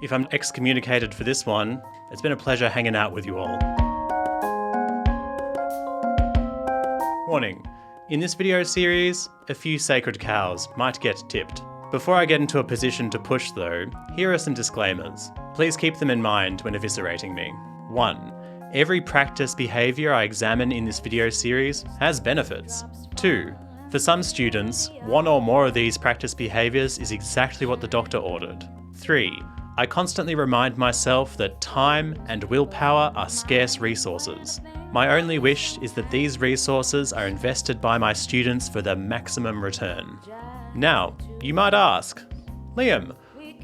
If I'm excommunicated for this one, it's been a pleasure hanging out with you all. Warning. In this video series, a few sacred cows might get tipped. Before I get into a position to push though, here are some disclaimers. Please keep them in mind when eviscerating me. 1. Every practice behaviour I examine in this video series has benefits. 2. For some students, one or more of these practice behaviours is exactly what the doctor ordered. 3. I constantly remind myself that time and willpower are scarce resources. My only wish is that these resources are invested by my students for the maximum return. Now, you might ask, Liam,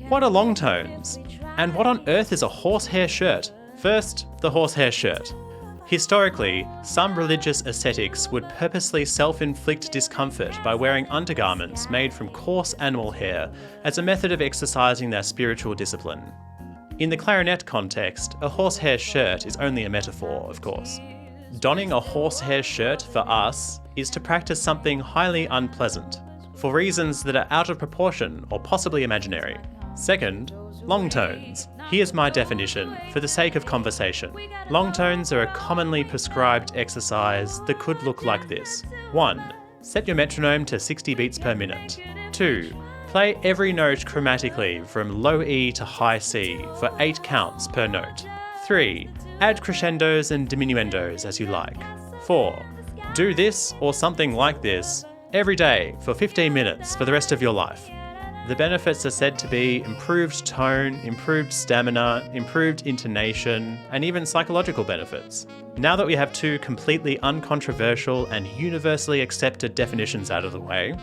what are long tones? And what on earth is a horsehair shirt? First, the horsehair shirt. Historically, some religious ascetics would purposely self-inflict discomfort by wearing undergarments made from coarse animal hair as a method of exercising their spiritual discipline. In the clarinet context, a horsehair shirt is only a metaphor, of course. Donning a horsehair shirt for us is to practice something highly unpleasant, for reasons that are out of proportion or possibly imaginary. Second, long tones. Here's my definition for the sake of conversation. Long tones are a commonly prescribed exercise that could look like this. 1. Set your metronome to 60 beats per minute. 2. Play every note chromatically from low E to high C for 8 counts per note. 3. Add crescendos and diminuendos as you like. 4. Do this or something like this every day for 15 minutes for the rest of your life. The benefits are said to be improved tone, improved stamina, improved intonation, and even psychological benefits. Now that we have two completely uncontroversial and universally accepted definitions out of the way,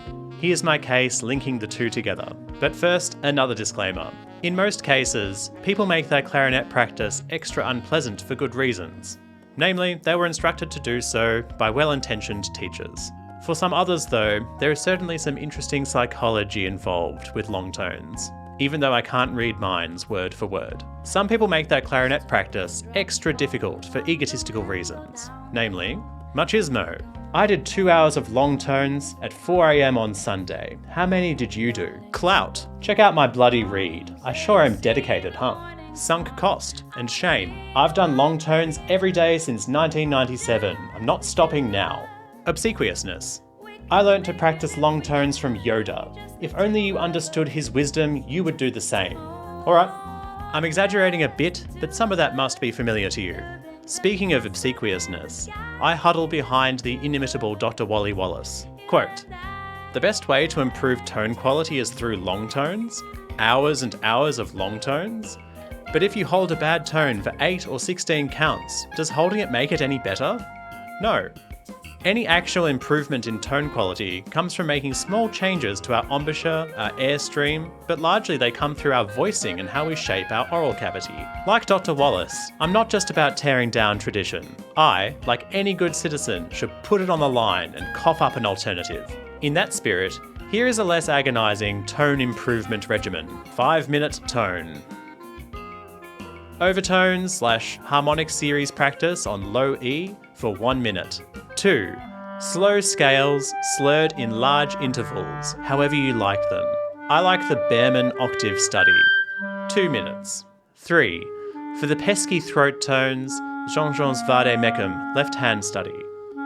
here's my case linking the two together. But first, another disclaimer. In most cases, people make their clarinet practice extra unpleasant for good reasons. Namely, they were instructed to do so by well-intentioned teachers. For some others though, there is certainly some interesting psychology involved with long tones, even though I can't read minds word for word. Some people make their clarinet practice extra difficult for egotistical reasons, namely, machismo. I did 2 hours of long tones at 4 AM on Sunday. How many did you do? Clout. Check out my bloody read. I sure am dedicated, huh? Sunk cost and shame. I've done long tones every day since 1997. I'm not stopping now. Obsequiousness. I learnt to practice long tones from Yoda. If only you understood his wisdom, you would do the same. Alright, I'm exaggerating a bit, but some of that must be familiar to you. Speaking of obsequiousness, I huddle behind the inimitable Dr. Wally Wallace. Quote, "The best way to improve tone quality is through long tones, hours and hours of long tones. But if you hold a bad tone for 8 or 16 counts, does holding it make it any better? No. Any actual improvement in tone quality comes from making small changes to our embouchure, our airstream, but largely they come through our voicing and how we shape our oral cavity. Like Dr. Wallace, I'm not just about tearing down tradition. I, like any good citizen, should put it on the line and cough up an alternative. In that spirit, here is a less agonising tone improvement regimen. 5-minute tone. Overtones / harmonic series practice on low E for 1 minute. 2. Slow scales, slurred in large intervals, however you like them. I like the Behrman octave study. 2 minutes. 3. For the pesky throat tones, Jean-Jean's Vade Mecum left hand study.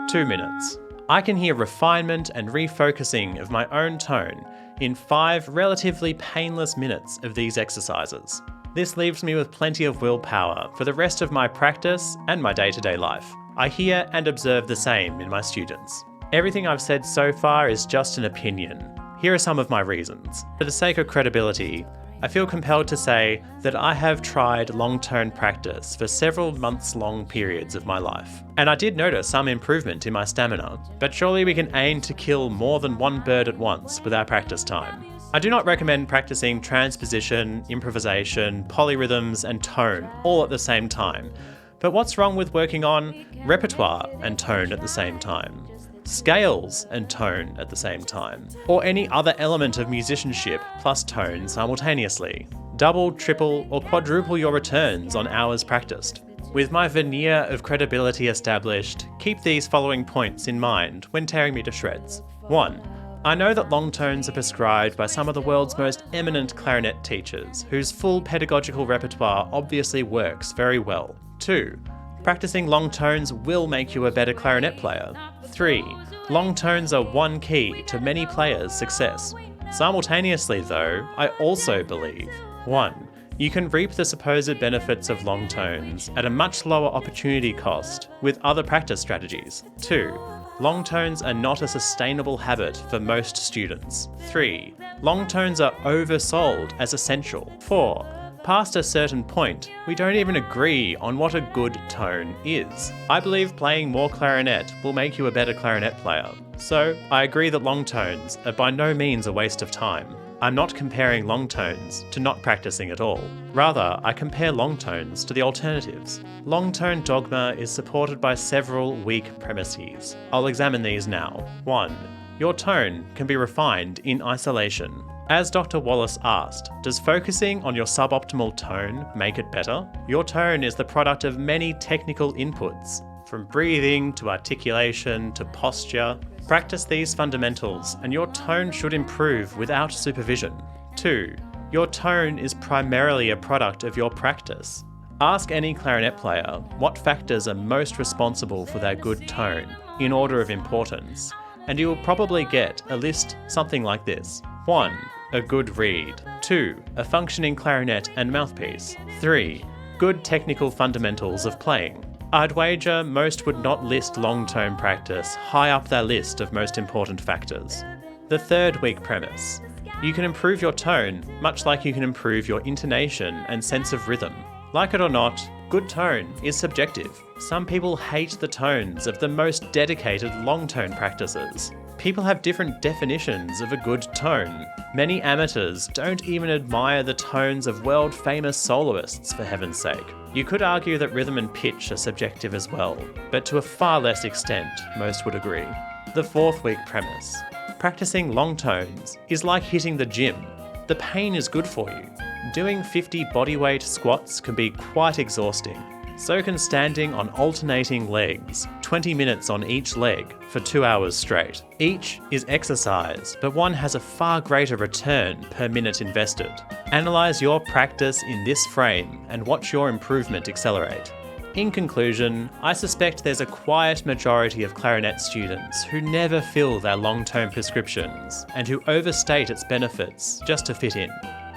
2 minutes. I can hear refinement and refocusing of my own tone in 5 relatively painless minutes of these exercises. This leaves me with plenty of willpower for the rest of my practice and my day-to-day life. I hear and observe the same in my students. Everything I've said so far is just an opinion. Here are some of my reasons. For the sake of credibility, I feel compelled to say that I have tried long tone practice for several months-long periods of my life. And I did notice some improvement in my stamina, but surely we can aim to kill more than one bird at once with our practice time. I do not recommend practicing transposition, improvisation, polyrhythms, and tone all at the same time. But what's wrong with working on repertoire and tone at the same time? Scales and tone at the same time? Or any other element of musicianship plus tone simultaneously? Double, triple, or quadruple your returns on hours practiced. With my veneer of credibility established, keep these following points in mind when tearing me to shreds. 1. I know that long tones are prescribed by some of the world's most eminent clarinet teachers, whose full pedagogical repertoire obviously works very well. 2. Practicing long tones will make you a better clarinet player. 3. Long tones are one key to many players' success. Simultaneously though, I also believe 1. You can reap the supposed benefits of long tones at a much lower opportunity cost with other practice strategies. 2. Long tones are not a sustainable habit for most students. 3. Long tones are oversold as essential. 4. Past a certain point, we don't even agree on what a good tone is. I believe playing more clarinet will make you a better clarinet player. So, I agree that long tones are by no means a waste of time. I'm not comparing long tones to not practicing at all. Rather, I compare long tones to the alternatives. Long tone dogma is supported by several weak premises. I'll examine these now. 1. Your tone can be refined in isolation. As Dr. Wallace asked, does focusing on your suboptimal tone make it better? Your tone is the product of many technical inputs, from breathing to articulation to posture. Practice these fundamentals and your tone should improve without supervision. 2. Your tone is primarily a product of your practice. Ask any clarinet player what factors are most responsible for their good tone, in order of importance, and you will probably get a list something like this. 1. A good reed. 2. A functioning clarinet and mouthpiece. 3. Good technical fundamentals of playing. I'd wager most would not list long tone practice high up their list of most important factors. The third weak premise. You can improve your tone much like you can improve your intonation and sense of rhythm. Like it or not, good tone is subjective. Some people hate the tones of the most dedicated long tone practices. People have different definitions of a good tone. Many amateurs don't even admire the tones of world-famous soloists, for heaven's sake. You could argue that rhythm and pitch are subjective as well, but to a far less extent, most would agree. The fourth weak premise. Practicing long tones is like hitting the gym. The pain is good for you. Doing 50 bodyweight squats can be quite exhausting. So can standing on alternating legs, 20 minutes on each leg for 2 hours straight. Each is exercise, but one has a far greater return per minute invested. Analyse your practice in this frame and watch your improvement accelerate. In conclusion, I suspect there's a quiet majority of clarinet students who never fill their long-term prescriptions and who overstate its benefits just to fit in.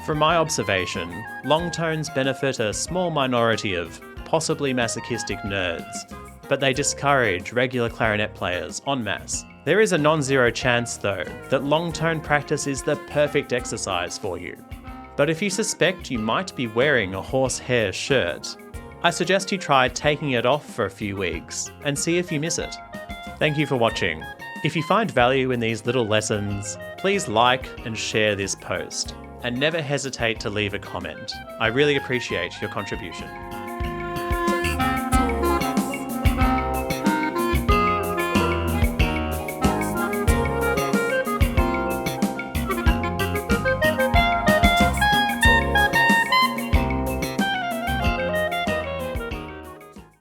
From my observation, long tones benefit a small minority of possibly masochistic nerds, but they discourage regular clarinet players en masse. There is a non-zero chance, though, that long tone practice is the perfect exercise for you. But if you suspect you might be wearing a horsehair shirt, I suggest you try taking it off for a few weeks and see if you miss it. Thank you for watching. If you find value in these little lessons, please like and share this post, and never hesitate to leave a comment. I really appreciate your contribution.